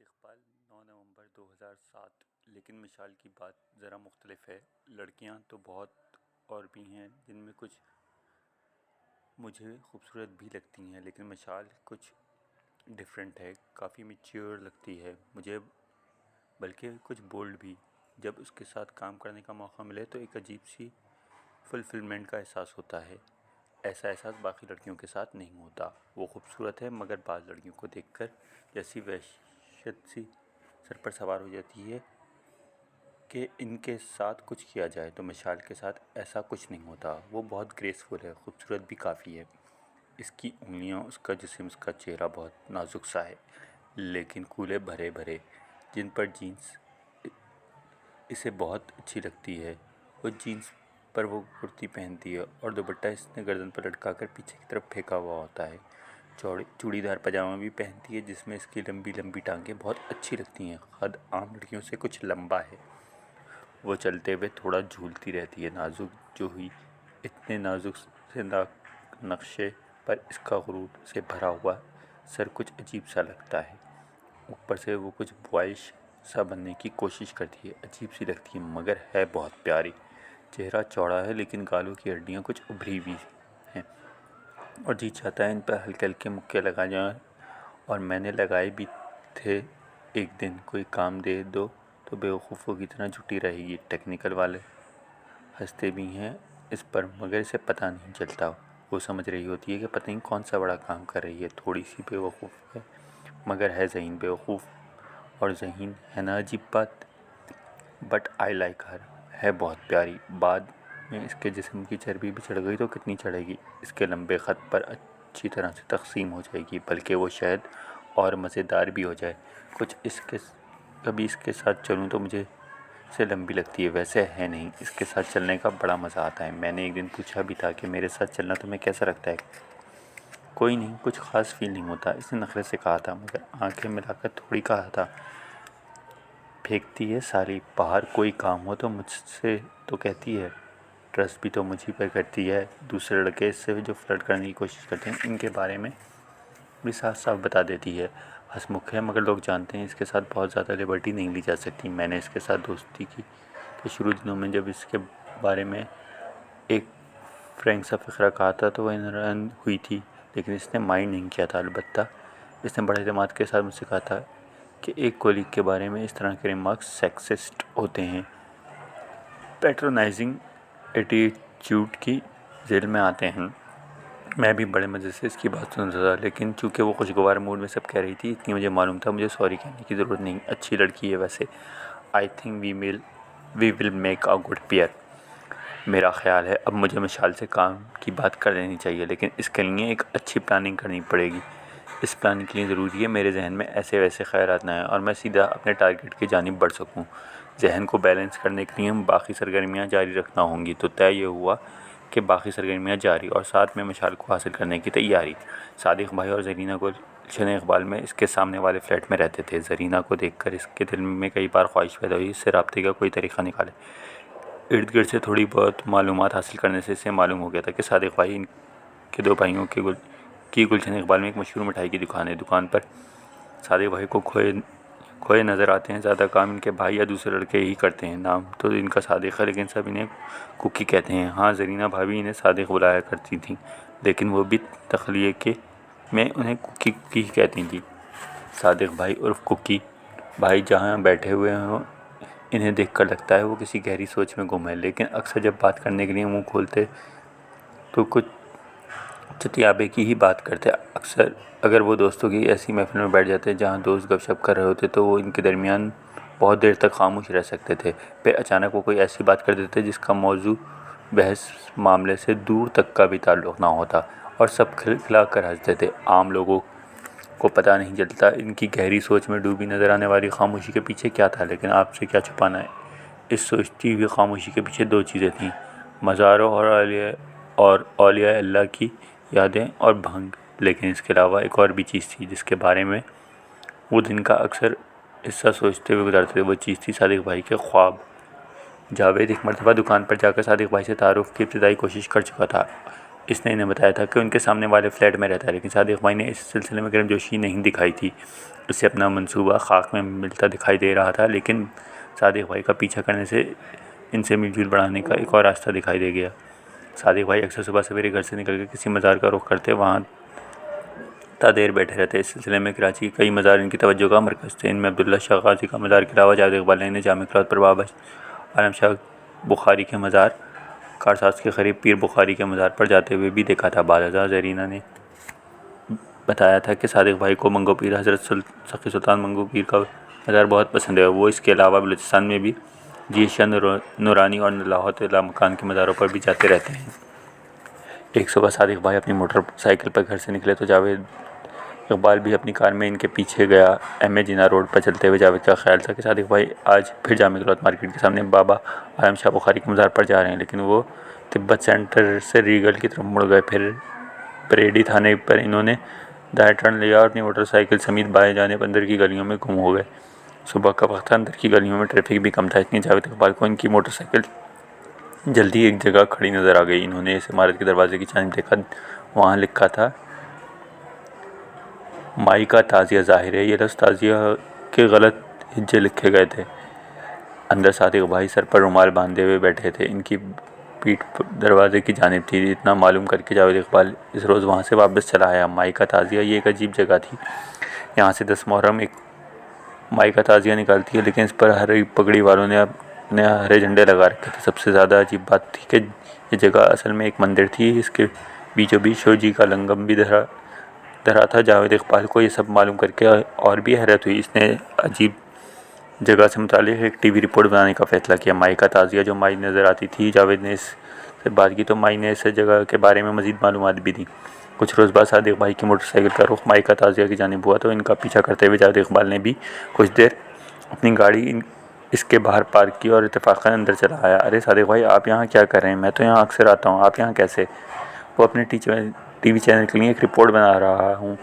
صادق اقبال 9 نومبر 2007۔ لیکن مشال کی بات ذرا مختلف ہے۔ لڑکیاں تو بہت اور بھی ہیں جن میں کچھ مجھے خوبصورت بھی لگتی ہیں، لیکن مشال کچھ ڈیفرنٹ ہے، کافی میچیور لگتی ہے مجھے، بلکہ کچھ بولڈ بھی۔ جب اس کے ساتھ کام کرنے کا موقع ملے تو ایک عجیب سی فلفلمنٹ کا احساس ہوتا ہے۔ ایسا احساس باقی لڑکیوں کے ساتھ نہیں ہوتا۔ وہ خوبصورت ہے، مگر بعض لڑکیوں کو دیکھ کر جیسی وحشت سی سر پر سوار ہو جاتی ہے کہ ان کے ساتھ کچھ کیا جائے، تو مشال کے ساتھ ایسا کچھ نہیں ہوتا۔ وہ بہت گریسفل ہے، خوبصورت بھی کافی ہے۔ اس کی انگلیاں، اس کا جسم، اس کا چہرہ بہت نازک سا ہے، لیکن کولے بھرے بھرے، جن پر جینس اسے بہت اچھی لگتی ہے۔ وہ جینس پر وہ کرتی پہنتی ہے اور دوپٹہ اس نے گردن پر لٹکا کر پیچھے کی طرف پھینکا ہوا ہوتا ہے۔ چوڑی دار پاجامہ بھی پہنتی ہے جس میں اس کی لمبی لمبی ٹانگیں بہت اچھی لگتی ہیں۔ قد عام لڑکیوں سے کچھ لمبا ہے۔ وہ چلتے ہوئے تھوڑا جھولتی رہتی ہے، نازک جو ہوئی، اتنے نازک سے نقشے پر اس کا غرور سے بھرا ہوا سر کچھ عجیب سا لگتا ہے۔ اوپر سے وہ کچھ بوائش سا بننے کی کوشش کرتی ہے، عجیب سی لگتی ہے، مگر ہے بہت پیاری۔ چہرہ چوڑا ہے، لیکن گالوں کی ہڈیاں کچھ ابھری ہوئی ہیں اور جی چاہتا ہے ان پر ہلکے ہلکے مکے لگا جائیں، اور میں نے لگائے بھی تھے۔ ایک دن کوئی کام دے دو تو بیوقوفوں کی طرح جھکی رہے گی۔ ٹیکنیکل والے ہنستے بھی ہیں اس پر، مگر اسے پتہ نہیں چلتا۔ وہ سمجھ رہی ہوتی ہے کہ پتہ نہیں کون سا بڑا کام کر رہی ہے۔ تھوڑی سی بیوقوف ہے، مگر ہے ذہین۔ بیوقوف اور ذہین ہے نا عجیب بات؟ بٹ آئی لائک ہر۔ ہے بہت پیاری۔ بعد میں اس کے جسم کی چربی بھی چڑھ گئی تو کتنی چڑھے گی؟ اس کے لمبے خط پر اچھی طرح سے تقسیم ہو جائے گی، بلکہ وہ شاید اور مزیدار بھی ہو جائے۔ کبھی اس کے ساتھ چلوں تو مجھے سے لمبی لگتی ہے، ویسے ہے نہیں۔ اس کے ساتھ چلنے کا بڑا مزہ آتا ہے۔ میں نے ایک دن پوچھا بھی تھا کہ میرے ساتھ چلنا تمہیں کیسا لگتا ہے؟ کوئی نہیں، کچھ خاص فیل نہیں ہوتا، اس نے نخرے سے کہا تھا، مگر آنکھیں ملا کر تھوڑی کہا تھا۔ پھینکتی ہے سالی۔ باہر کوئی کام ہو تو مجھ سے تو کہتی ہے۔ ٹرسٹ بھی تو مجھ ہی پر کرتی ہے۔ دوسرے لڑکے اس سے جو فلرٹ کرنے کی کوشش کرتے ہیں، ان کے بارے میں بھی صاف صاف بتا دیتی ہے۔ ہنس ہے، مگر لوگ جانتے ہیں اس کے ساتھ بہت زیادہ لبرٹی نہیں لی جا سکتی۔ میں نے اس کے ساتھ دوستی کی کہ شروع دنوں میں جب اس کے بارے میں ایک فرینک سا فقرہ کہا تھا تو وہ حیران ہوئی تھی، لیکن اس نے مائنڈ نہیں کیا تھا۔ البتہ اس نے بڑے اعتماد کے ساتھ مجھ سے کہا تھا کہ ایک کولیگ کے بارے میں اس طرح کے ریمارکس سیکسسٹ ہوتے ہیں، پیٹرونائزنگ ایٹیٹیوڈ کی ذیل میں آتے ہیں۔ میں بھی بڑے مزے سے اس کی بات سن رہا تھا، لیکن چونکہ وہ خوشگوار موڈ میں سب کہہ رہی تھی، اتنی مجھے معلوم تھا مجھے سوری کہنے کی ضرورت نہیں۔ اچھی لڑکی ہے ویسے۔ I think we will make a good pair. میرا خیال ہے اب مجھے مشال سے کام کی بات کر لینی چاہیے، لیکن اس کے لیے ایک اچھی پلاننگ کرنی پڑے گی۔ اس پلاننگ کے لیے ضروری ہے میرے ذہن میں ایسے ویسے خیالات نہ آئیں اور میں سیدھا اپنے ٹارگٹ کی جانب بڑھ سکوں۔ ذہن کو بیلنس کرنے کے لیے باقی سرگرمیاں جاری رکھنا ہوں گی۔ تو طے یہ ہوا کہ باقی سرگرمیاں جاری، اور ساتھ میں مشال کو حاصل کرنے کی تیاری۔ صادق بھائی اور زرینہ گلشن اقبال میں اس کے سامنے والے فلیٹ میں رہتے تھے۔ زرینہ کو دیکھ کر اس کے دل میں کئی بار خواہش پیدا ہوئی اس سے رابطے کا کوئی طریقہ نکالے۔ ارد گرد سے تھوڑی بہت معلومات حاصل کرنے سے اسے معلوم ہو گیا تھا کہ صادق بھائی ان کے دو بھائیوں کی گلشن اقبال میں ایک مشہور مٹھائی کی دکان ہے۔ دکان پر صادق بھائی کو کھوئے نظر آتے ہیں۔ زیادہ کام ان کے بھائی یا دوسرے لڑکے ہی کرتے ہیں۔ نام تو ان کا صادق ہے، لیکن سب انہیں کوکی کہتے ہیں۔ ہاں، زرینہ بھابھی انہیں صادق بلایا کرتی تھیں، لیکن وہ بھی تخلیق میں انہیں کوکی ہی کہتی تھیں۔ صادق بھائی عرف کوکی بھائی جہاں بیٹھے ہوئے ہوں، انہیں دیکھ کر لگتا ہے وہ کسی گہری سوچ میں گم ہیں، لیکن اکثر جب بات کرنے کے لیے منہ کھولتے تو کچھ چتیابے کی ہی بات کرتے۔ اگر وہ دوستوں کی ایسی محفل میں بیٹھ جاتے جہاں دوست گپ شپ کر رہے ہوتے تو وہ ان کے درمیان بہت دیر تک خاموش رہ سکتے تھے۔ پھر اچانک وہ کوئی ایسی بات کر دیتے جس کا موضوع بحث معاملے سے دور تک کا بھی تعلق نہ ہوتا، اور سب کھلکھلا کر ہنستے تھے۔ عام لوگوں کو پتہ نہیں چلتا ان کی گہری سوچ میں ڈوبی نظر آنے والی خاموشی کے پیچھے کیا تھا، لیکن آپ سے کیا چھپانا ہے، اس سوچتی ہوئی خاموشی کے پیچھے دو چیزیں تھیں: مزاروں اور اولیاء اللہ کی یادیں اور بھنگ۔ لیکن اس کے علاوہ ایک اور بھی چیز تھی جس کے بارے میں وہ دن کا اکثر حصہ سوچتے ہوئے گزارتے تھے۔ وہ چیز تھی صادق بھائی کے خواب۔ جاوید ایک مرتبہ دکان پر جا کر صادق بھائی سے تعارف کی ابتدائی کوشش کر چکا تھا۔ اس نے انہیں بتایا تھا کہ ان کے سامنے والے فلیٹ میں رہتا ہے، لیکن صادق بھائی نے اس سلسلے میں گرمجوشی نہیں دکھائی تھی۔ اسے اپنا منصوبہ خاک میں ملتا دکھائی دے رہا تھا، لیکن صادق بھائی کا پیچھا کرنے سے ان سے میل جول بڑھانے کا ایک اور راستہ دکھائی دے گیا۔ صادق بھائی اکثر صبح سویرے گھر سے نکل کے کسی مزار کا رخ کرتے، وہاں تا دیر بیٹھے رہتے۔ اس سلسلے میں کراچی کے کئی مزار ان کی توجہ کا مرکز تھے۔ ان میں عبداللہ شاہ غازی کا مزار کے علاوہ جاوید اقبال نے انہیں جامع قرات پر بابا عالم شاہ بخاری کے مزار، کارساز کے قریب پیر بخاری کے مزار پر جاتے ہوئے بھی دیکھا تھا۔ بعض ازاں زائرین نے بتایا تھا کہ صادق بھائی کو منگو پیر حضرت سخی سلطان منگو پیر کا مزار بہت پسند ہے۔ وہ اس کے علاوہ بلوچستان میں بھی جی شاہ نورانی اور لاہور لا مکان کے مزاروں پر بھی جاتے رہتے ہیں۔ ایک صبح صادق بھائی اپنی موٹر سائیکل پر گھر سے نکلے تو جاوید اقبال بھی اپنی کار میں ان کے پیچھے گیا۔ ایم اے جناح روڈ پر چلتے ہوئے جاوید کا خیال تھا کہ صادق بھائی آج پھر جامع قرات مارکیٹ کے سامنے بابا عالم شاہ بخاری کے مزار پر جا رہے ہیں، لیکن وہ تبت سینٹر سے ریگل کی طرف مڑ گئے۔ پھر پریڈی تھانے پر انہوں نے دائیں ٹرن لیا اور اپنی موٹر سائیکل سمیت بائیں جانب اندر کی گلیوں میں گم ہو گئے۔ صبح کا وقت تھا، اندر کی گلیوں میں ٹریفک بھی کم تھا، اتنی جاوید اقبال کو ان کی موٹر سائیکل جلدی ایک جگہ کھڑی نظر آ گئی۔ انہوں نے اس عمارت کے دروازے کی جانب دیکھا، وہاں لکھا تھا مائی کا تعزیہ۔ ظاہر ہے یہ لفظ تعزیہ کے غلط ہجے لکھے گئے تھے۔ اندر صادق بھائی سر پر رومال باندھے ہوئے بیٹھے تھے، ان کی پیٹھ دروازے کی جانب تھی۔ اتنا معلوم کر کے جاوید اقبال اس روز وہاں سے واپس چلا آیا۔ مائی کا تعزیہ یہ ایک عجیب جگہ تھی۔ یہاں سے 10 محرم ایک مائی کا تعزیہ نکالتی ہے، لیکن اس پر ہری پگڑی والوں نے اپنے ہرے جھنڈے لگا رکھے تھے۔ سب سے زیادہ عجیب بات تھی کہ یہ جگہ اصل میں ایک مندر تھی، اس کے بیچوں بیچ شیو جی کا لنگم بھی دھرا تھا۔ جاوید اقبال کو یہ سب معلوم کر کے اور بھی حیرت ہوئی۔ اس نے عجیب جگہ سے متعلق ایک ٹی وی رپورٹ بنانے کا فیصلہ کیا۔ مائی کا تعزیہ جو مائی نظر آتی تھی، جاوید نے اس سے بات کی تو مائی نے اس جگہ کے بارے میں مزید معلومات بھی دیں۔ کچھ روز بعد صادق بھائی کی موٹر سائیکل کا رخ مائی کا تعزیہ کی جانب ہوا تو ان کا پیچھا کرتے ہوئے جاوید اقبال نے بھی کچھ دیر اپنی گاڑی اس کے باہر پارک کی اور اتفاقاً اندر چلا آیا۔ ارے صادق بھائی، آپ یہاں کیا کر رہے ہیں؟ میں تو یہاں اکثر آتا ہوں، آپ یہاں کیسے؟ وہ اپنے ٹی وی چینل کے لیے ایک رپورٹ بنا رہا ہوں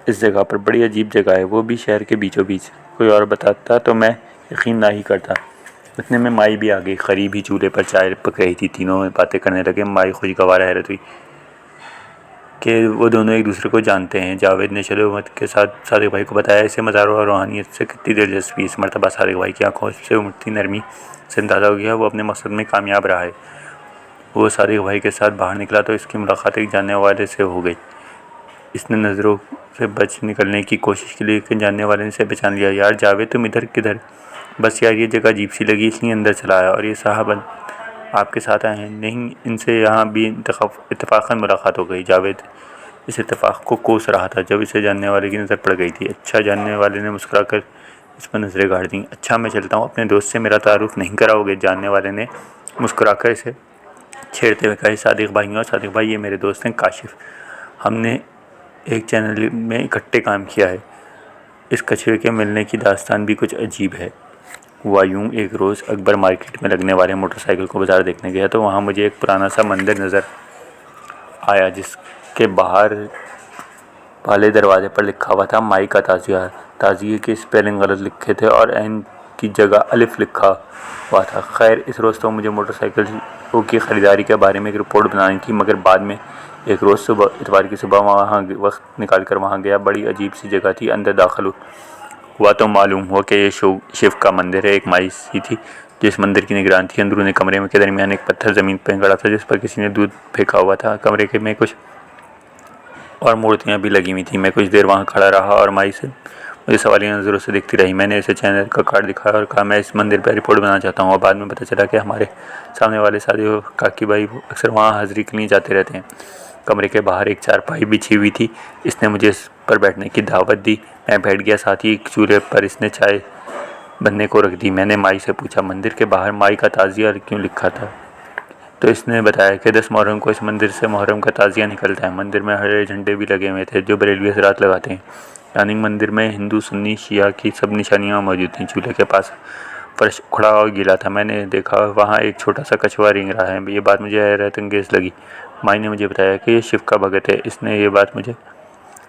اس جگہ پر، بڑی عجیب جگہ ہے، وہ بھی شہر کے بیچوں بیچ۔ کوئی اور بتاتا تو میں یقین نہ ہی کرتا۔ اتنے میں مائی بھی آ گئی، قریب ہی چولہے پر چائے پک رہی تھی۔ تینوں باتیں کرنے لگے۔ مائی خوشگوار حیرت ہوئی کہ وہ دونوں ایک دوسرے کو جانتے ہیں۔ جاوید نے شدت کے ساتھ صادق بھائی کو بتایا اسے مزاروں اور روحانیت سے کتنی دلچسپی۔ اس مرتبہ صادق بھائی کی آنکھوں سے امڑتی نرمی سے اندازہ ہو گیا وہ اپنے مقصد میں کامیاب رہا ہے۔ وہ صادق بھائی کے ساتھ باہر نکلا تو اس کی ملاقات ایک جاننے والے سے ہو گئی۔ اس نے نظروں سے بچ نکلنے کی کوشش کی، لیکن جاننے والے نے اسے پہچان لیا۔ یار جاوید، تم ادھر کدھر؟ بس یار یہ جگہ عجیب سی لگی، اس لیے اندر چلا آیا۔ اور یہ صاحب آپ کے ساتھ آئے ہیں؟ نہیں، ان سے یہاں بھی اتفاقاً ملاقات ہو گئی۔ جاوید اس اتفاق کو کوس رہا تھا جب اسے جاننے والے کی نظر پڑ گئی تھی۔ اچھا، جاننے والے نے مسکرا کر اس پر نظریں گاڑ دیں۔ اچھا، میں چلتا ہوں، اپنے دوست سے میرا تعارف نہیں کراؤ گے؟ جاننے والے نے مسکرا کر اسے چھیڑتے ہوئے کہا۔ صادق بھائی اور صادق بھائی، یہ میرے دوست ہیں کاشف، ہم نے ایک چینل میں اکٹھے کام کیا ہے۔ اس کچھوے کے ملنے کی داستان بھی کچھ عجیب ہے۔ ہوا یوں، ایک روز اکبر مارکیٹ میں لگنے والے موٹر سائیکل کو بازار دیکھنے گیا تو وہاں مجھے ایک پرانا سا مندر نظر آیا جس کے باہر والے دروازے پر لکھا ہوا تھا مائی کا تعزیہ۔ تعزیے کے اسپیلنگ غلط لکھے تھے اور عین کی جگہ الف لکھا ہوا تھا۔ خیر، اس روز تو مجھے موٹر سائیکلوں کی خریداری کے بارے میں ایک رپورٹ بنانی تھی، مگر بعد میں ایک روز اتوار کی صبح وہاں وقت نکال کر وہاں گیا۔ بڑی عجیب سی جگہ تھی۔ اندر داخل ہوا تو معلوم ہوا کہ یہ شیو کا مندر ہے۔ ایک مائی سی تھی جو اس مندر کی نگران تھی۔ اندرون کمرے کے درمیان ایک پتھر زمین پہ گڑا تھا جس پر کسی نے دودھ پھینکا ہوا تھا۔ کمرے میں کچھ اور مورتیاں بھی لگی ہوئی تھیں۔ میں کچھ دیر وہاں کھڑا رہا اور مائی سے مجھے سوالیہ نظروں سے دیکھتی رہی۔ میں نے اسے چینل کا کارڈ دکھایا اور کہا میں اس مندر پر رپورٹ بنانا چاہتا ہوں۔ اور بعد میں پتہ چلا کہ ہمارے سامنے والے صادق کاکی بھائی اکثر وہاں حاضری کے لیے جاتے رہتے ہیں۔ کمرے کے باہر ایک چارپائی بچھی ہوئی تھی، اس نے مجھے اس پر بیٹھنے کی دعوت دی۔ میں بیٹھ گیا، ساتھ ہی ایک چولہے پر اس نے چائے بننے کو رکھ دی۔ میں نے مائی سے پوچھا مندر کے باہر مائی کا تعزیہ کیوں لکھا تھا؟ تو اس نے بتایا کہ 10 محرم کو اس مندر سے محرم کا تعزیہ نکلتا ہے۔ مندر میں ہرے جھنڈے بھی لگے ہوئے تھے جو بریلوی حضرات لگاتے ہیں، یعنی مندر میں ہندو، سنی، شیعہ کی سب نشانیاں موجود تھیں۔ چولہے کے پاس فرش اکھڑا اور گیلا تھا۔ میں نے دیکھا وہاں ایک چھوٹا سا کچھوا رینگ رہا ہے۔ یہ بات مجھے حیرت انگیز لگی۔ مائی نے مجھے بتایا کہ یہ شیو کا بھگت ہے۔ اس نے یہ بات مجھے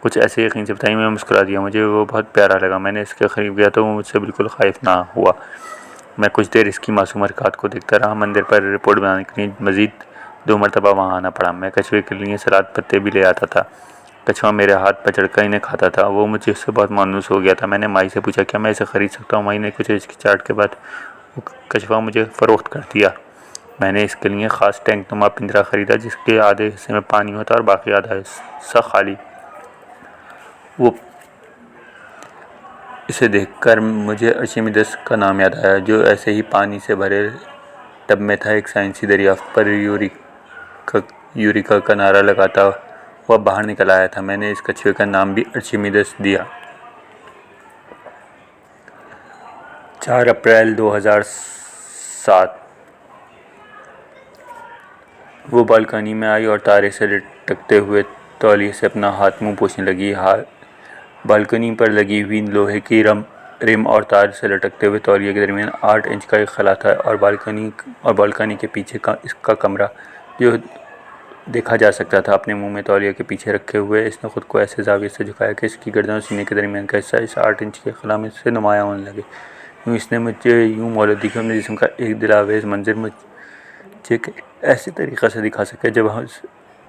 کچھ ایسے یقین سے بتائی، میں مسکرا دیا۔ مجھے وہ بہت پیارا لگا۔ میں نے اس کے قریب گیا تو وہ مجھ سے بالکل خائف نہ ہوا۔ میں کچھ دیر اس کی معصوم حرکات کو دیکھتا رہا۔ مندر پر رپورٹ بنانے کے لیے مزید 2 مرتبہ وہاں آنا پڑا۔ میں کچھوے کے لیے سلاد پتے بھی لے آتا تھا۔ کچھوا میرے ہاتھ پر چڑھ کر انہیں کھاتا تھا۔ وہ مجھے اس سے بہت مانوس ہو گیا تھا۔ میں نے مائی سے پوچھا کیا میں اسے خرید سکتا ہوں؟ مائی نے کچھ ہچکچاہٹ کے بعد وہ کچھوا مجھے فروخت کر دیا۔ میں نے اس کے لیے خاص ٹینک نما پنجرا خریدا جس کے آدھے حصے میں پانی ہوتا اور باقی آدھا حصہ خالی۔ وہ اسے دیکھ کر مجھے ارچمیدس کا نام یاد آیا جو ایسے ہی پانی سے بھرے ٹب میں تھا۔ ایک سائنسی دریافت پر یوریکا کا نعرہ لگاتا ہوا باہر نکل آیا تھا۔ میں نے اس کچھوے کا نام بھی ارچمیدس دیا۔ 4 اپریل 2007 وہ بالکنی میں آئی اور تارے سے لٹکتے ہوئے تولیے سے اپنا ہاتھ منہ پوچھنے لگی۔ بالکنی پر لگی ہوئی لوہے کی رم اور تار سے لٹکتے ہوئے تولیے کے درمیان 8 انچ کا ایک خلا تھا اور بالکنی کے پیچھے اس کا کمرہ جو دیکھا جا سکتا تھا۔ اپنے منہ میں تولیے کے پیچھے رکھے ہوئے اس نے خود کو ایسے زاویے سے جھکایا کہ اس کی گردن اور سینے کے درمیان کا حصہ اس 8 انچ کے خلا میں سے نمایاں ہونے لگے۔ اس نے مجھے یوں مہلت دی کہ اپنے جسم کا ایک دلآویز منظر مجھے ایسے طریقے سے دکھا سکے جب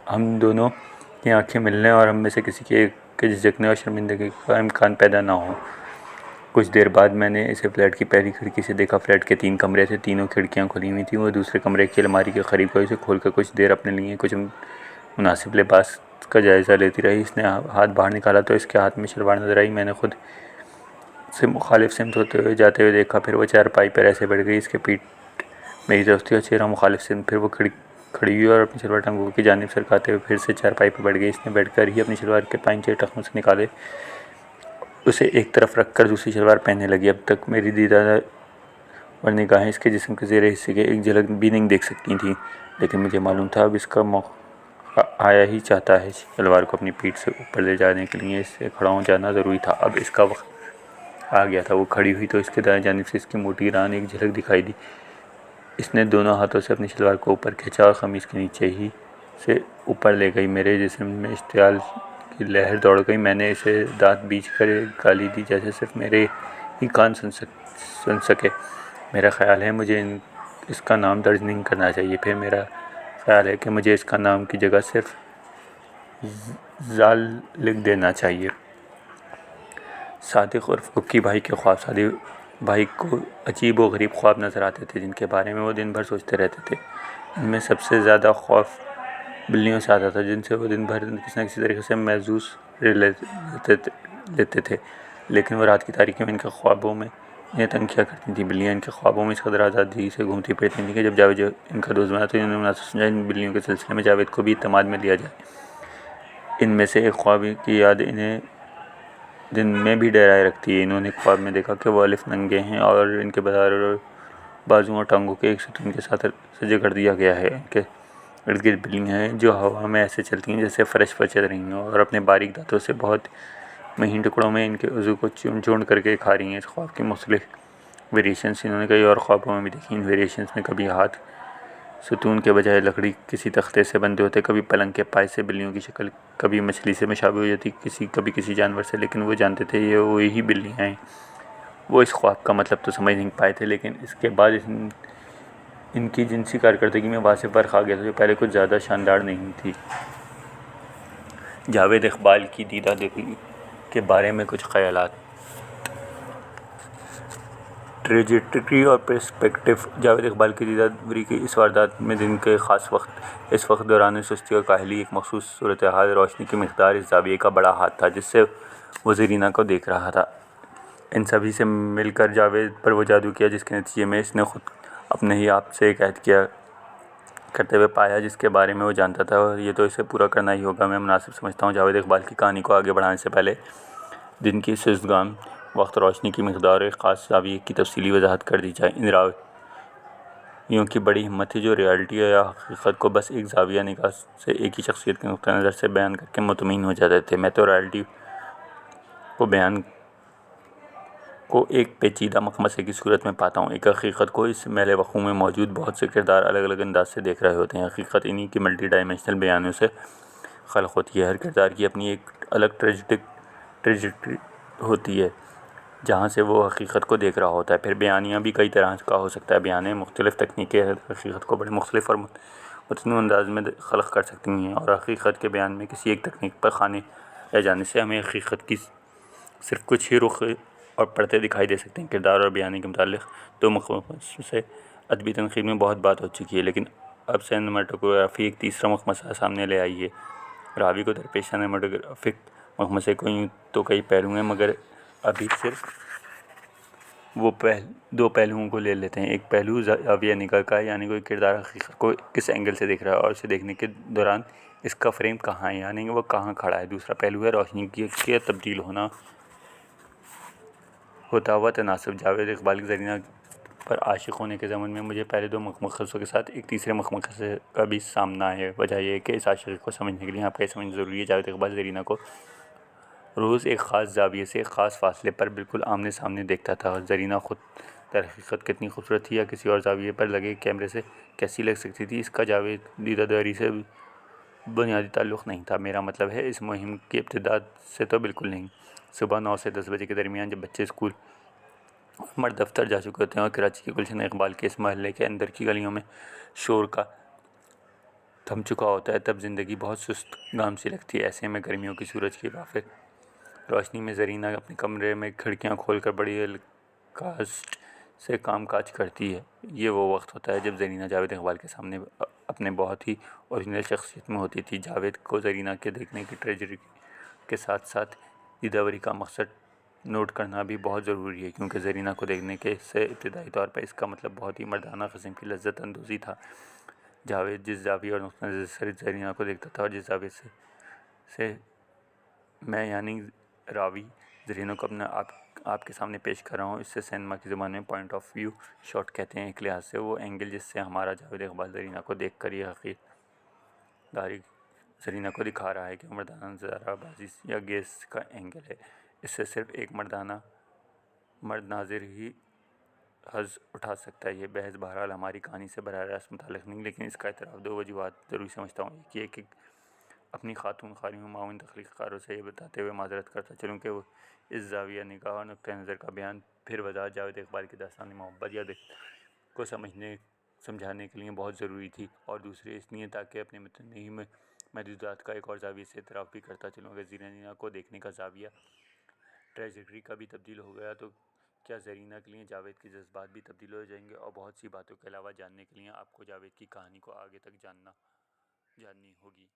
ہم دونوں کی آنکھیں ملنے اور ہم میں سے کسی کے ایک کے جھجکنے اور شرمندگی کا امکان پیدا نہ ہو۔ کچھ دیر بعد میں نے اسے فلیٹ کی پہلی کھڑکی سے دیکھا۔ فلیٹ کے 3 کمرے تھے، تینوں کھڑکیاں کھلی ہوئی تھیں۔ وہ دوسرے کمرے کی الماری کے قریب گئی، اسے کھول کر کچھ دیر اپنے لیے کچھ مناسب لباس کا جائزہ لیتی رہی۔ اس نے ہاتھ باہر نکالا تو اس کے ہاتھ میں شلوار نظر آئی۔ میں نے خود سے مخالف سمت جاتے ہوئے دیکھا، پھر وہ چارپائی پر ایسے بیٹھ گئی۔ اس کی پیٹھ میری طرف تھی اور چہرہ مخالف سمت۔ پھر وہ کھڑی ہوئی اور اپنی شلوار ٹانگوں کی جانب سرکاتے ہوئے پھر سے چارپائی پر بیٹھ گئی۔ اس نے بیٹھ کر ہی اپنی شلوار کے پائنچے ٹخنوں سے نکالے، اسے ایک طرف رکھ کر دوسری شلوار پہننے لگی۔ اب تک میری دیدہ اور نگاہیں اس کے جسم کے زیر حصے کی ایک جھلک بھی نہیں دیکھ سکتی تھیں، لیکن مجھے معلوم تھا اب اس کا موقع آیا ہی چاہتا ہے۔ شلوار کو اپنی پیٹھ سے اوپر لے جانے کے لیے اسے کھڑا ہو جانا ضروری تھا۔ اب اس کا وقت آ گیا تھا۔ وہ کھڑی ہوئی تو اس کے دائیں جانب سے اس کی موٹی ران ایک جھلک دکھائی دی۔ اس نے دونوں ہاتھوں سے اپنی شلوار کو اوپر کھینچا اور قمیص کے نیچے ہی سے اوپر لے گئی۔ میرے جسم میں اشتعال کی لہر دوڑ گئی۔ میں نے اسے دانت بیچ کر ایک گالی دی جیسے صرف میرے ہی کان سن سکے۔ میرا خیال ہے مجھے اس کا نام درج نہیں کرنا چاہیے۔ پھر میرا خیال ہے کہ مجھے اس کا نام کی جگہ صرف زال لکھ دینا چاہیے۔ صادق عرف ککی بھائی کے خواب۔ صادق بھائی کو عجیب و غریب خواب نظر آتے تھے جن کے بارے میں وہ دن بھر سوچتے رہتے تھے۔ ان میں سب سے زیادہ خوف بلیوں سے آتا تھا جن سے وہ دن بھر کسی نہ کسی طریقے سے محظوظ لیتے تھے، لیکن وہ رات کی تاریکی میں ان کے خوابوں میں انہیں تنگ کیا کرتی تھیں۔ بلیاں ان کے خوابوں میں اس قدر آزادی سے گھومتی پھرتی تھیں کہ جب جاوید ان کا دوست بنا تو انہوں نے مناسب سمجھا ان بلیوں کے سلسلے میں جاوید کو بھی اعتماد میں لیا جائے۔ ان میں سے ایک خواب کی یاد انہیں دن میں بھی ڈرائے رکھتی ہے۔ انہوں نے خواب میں دیکھا کہ وہ الف ننگے ہیں اور ان کے بازوؤں اور ٹانگوں کے ایک ستون کے ساتھ سجے کر دیا گیا ہے۔ ان کے ارد گرد بلیاں ہیں جو ہوا میں ایسے چلتی ہیں جیسے فرش پر چل رہی ہوں اور اپنے باریک دانتوں سے بہت مہین ٹکڑوں میں ان کے عضو کو چونڈ کر کے کھا رہی ہیں۔ اس خواب کی مختلف ویریشنز انہوں نے کئی اور خوابوں میں بھی دیکھی۔ ان ویریشنز میں کبھی ہاتھ ستون کے بجائے لکڑی کسی تختے سے بندھے ہوتے، کبھی پلنگ کے پائے سے بلیوں کی شکل کبھی مچھلی سے مشابہ ہو جاتی، کبھی کسی جانور سے، لیکن وہ جانتے تھے یہ وہی بلیاں ہیں۔ وہ اس خواب کا مطلب تو سمجھ نہیں پائے تھے، لیکن اس کے بعد ان کی جنسی کارکردگی میں واضح فرق آ گیا تھا جو پہلے کچھ زیادہ شاندار نہیں تھی۔ جاوید اقبال کی دیدہ دیوی کے بارے میں کچھ خیالات۔ ٹریجیکٹری اور پرسپیکٹیو۔ جاوید اقبال کی دیدہ دیوی کی اس واردات میں دن کے خاص وقت، اس وقت دوران سستی اور کاہلی، ایک مخصوص صورتحال، روشنی کی مقدار، اس زاویے کا بڑا ہاتھ تھا جس سے وہ زرینہ کو دیکھ رہا تھا۔ ان سبھی سے مل کر جاوید پر وہ جادو کیا جس کے نتیجے میں اس نے خود اپنے ہی آپ سے ایک عہد کیا کرتے ہوئے پایا جس کے بارے میں وہ جانتا تھا اور یہ تو اسے پورا کرنا ہی ہوگا۔ میں مناسب سمجھتا ہوں جاوید اقبال کی کہانی کو آگے بڑھانے سے پہلے دن کی سستگان وقت، روشنی کی مقدار اور ایک خاص زاویے کی تفصیلی وضاحت کر دی جائے۔ ان راویوں کی بڑی ہمت تھی جو ریالٹی یا حقیقت کو بس ایک زاویہ نگاہ سے ایک ہی شخصیت کے نقطہ نظر سے بیان کر کے مطمئن ہو جاتے تھے۔ میں تو ریالٹی کو بیان کو ایک پیچیدہ مخمصے کی صورت میں پاتا ہوں۔ ایک حقیقت کو اس میل وقوع میں موجود بہت سے کردار الگ الگ انداز سے دیکھ رہے ہوتے ہیں۔ حقیقت انہی کی ملٹی ڈائمینشنل بیانوں سے خلق ہوتی ہے۔ ہر کردار کی اپنی ایک الگ ٹریجیکٹری ہوتی ہے جہاں سے وہ حقیقت کو دیکھ رہا ہوتا ہے۔ پھر بیانیہ بھی کئی طرح کا ہو سکتا ہے۔ بیان مختلف تکنیکیں حقیقت کو بڑے مختلف اور متنوع انداز میں خلق کر سکتی ہیں، اور حقیقت کے بیان میں کسی ایک تکنیک پر خانے رہ جانے سے ہمیں حقیقت کی صرف کچھ ہی رخ اور پڑھتے دکھائی دے سکتے ہیں۔ کردار اور بیانی کے متعلق دو مخمصے سے ادبی تنقید میں بہت بات ہو چکی ہے، لیکن اب سنیماٹوگرافی ایک تیسرا مخمصہ سامنے لے آئی ہے۔ راوی کو درپیش سنیماٹوگرافک مخمصے کو یوں تو کئی پہلو ہیں، مگر ابھی صرف وہ دو پہلوؤں کو لے لیتے ہیں۔ ایک پہلو زاویہ نگاہ کا ہے، یعنی کوئی کردار حقیقت کو کس اینگل سے دیکھ رہا ہے اور اسے دیکھنے کے دوران اس کا فریم کہاں ہے، یعنی وہ کہاں کھڑا ہے۔ دوسرا پہلو ہے روشنی کے تبدیل ہوتا ہوا تناسب۔ جاوید اقبال کی زرینہ پر عاشق ہونے کے ضمن میں مجھے پہلے دو مخمصوں کے ساتھ ایک تیسرے مخمصے کا بھی سامنا ہے۔ وجہ یہ ہے کہ اس عاشقی کو سمجھنے کے لیے آپ کا یہ سمجھنا ضروری ہے: جاوید اقبال زرینہ کو روز ایک خاص زاویے سے ایک خاص فاصلے پر بالکل آمنے سامنے دیکھتا تھا۔ زرینہ خود در حقیقت کتنی خوبصورت تھی یا کسی اور زاویے پر لگے کیمرے سے کیسی لگ سکتی تھی، اس کا جاوید دیدہ داری سے بنیادی تعلق نہیں تھا۔ میرا مطلب ہے اس مہم کی ابتدا سے تو بالکل نہیں۔ صبح 9 سے 10 بجے کے درمیان جب بچے اسکول اور مرد دفتر جا چکے ہوتے ہیں اور کراچی کے گلشن اقبال کے اس محلے کے اندر کی گلیوں میں شور کا تھم چکا ہوتا ہے، تب زندگی بہت سست گام سی لگتی ہے۔ ایسے میں گرمیوں کی سورج کی وافر روشنی میں زرینہ اپنے کمرے میں کھڑکیاں کھول کر بڑی الکاشت سے کام کاج کرتی ہے۔ یہ وہ وقت ہوتا ہے جب زرینہ جاوید اقبال کے سامنے اپنے بہت ہی اوریجنل شخصیت میں ہوتی تھی۔ جاوید کو زرینہ کے دیکھنے کی ٹریجری کے ساتھ ساتھ دیدہ وری کا مقصد نوٹ کرنا بھی بہت ضروری ہے، کیونکہ زرینہ کو دیکھنے سے ابتدائی طور پر اس کا مطلب بہت ہی مردانہ قسم کی لذت اندوزی تھا۔ جاوید جس زاویے اور نقطہ نظر سے زرینہ کو دیکھتا تھا، اور جس زاویے سے میں یعنی راوی زرینہ کو اپنا آپ کے سامنے پیش کر رہا ہوں، اس سے سینما کی زبان میں پوائنٹ آف ویو شاٹ کہتے ہیں۔ ایک لحاظ سے وہ اینگل جس سے ہمارا جاوید اقبال زرینہ کو دیکھ کر یہ حقیقت داری زرینہ کو دکھا رہا ہے کہ وہ مردانہ نظارہ بازی یا گیز کا اینگل ہے، اس سے صرف ایک مرد ناظر ہی حظ اٹھا سکتا ہے۔ یہ بحث بہرحال ہماری کہانی سے براہ راست متعلق نہیں، لیکن اس کا اعتراف دو وجوہات ضروری سمجھتا ہوں۔ ایک یہ کہ اپنی خاتون خالیوں معاون تخلیقی کاروں سے یہ بتاتے ہوئے معذرت کرتا چلوں کہ اس زاویہ نگاہ اور نقطہ نظر کا بیان پھر وضاحت جاوید اقبال کی داستان محبت یا دل کو سمجھانے کے لیے بہت ضروری تھی، اور دوسرے اس لیے تاکہ اپنے متنوع محدودیات کا ایک اور زاویے سے اعتراف بھی کرتا چلوں۔ اگر زرینہ کو دیکھنے کا زاویہ ٹریجیکٹری کا بھی تبدیل ہو گیا تو کیا زرینہ کے لیے جاوید کے جذبات بھی تبدیل ہو جائیں گے؟ اور بہت سی باتوں کے علاوہ جاننے کے لیے آپ کو جاوید کی کہانی کو آگے تک جاننی ہوگی۔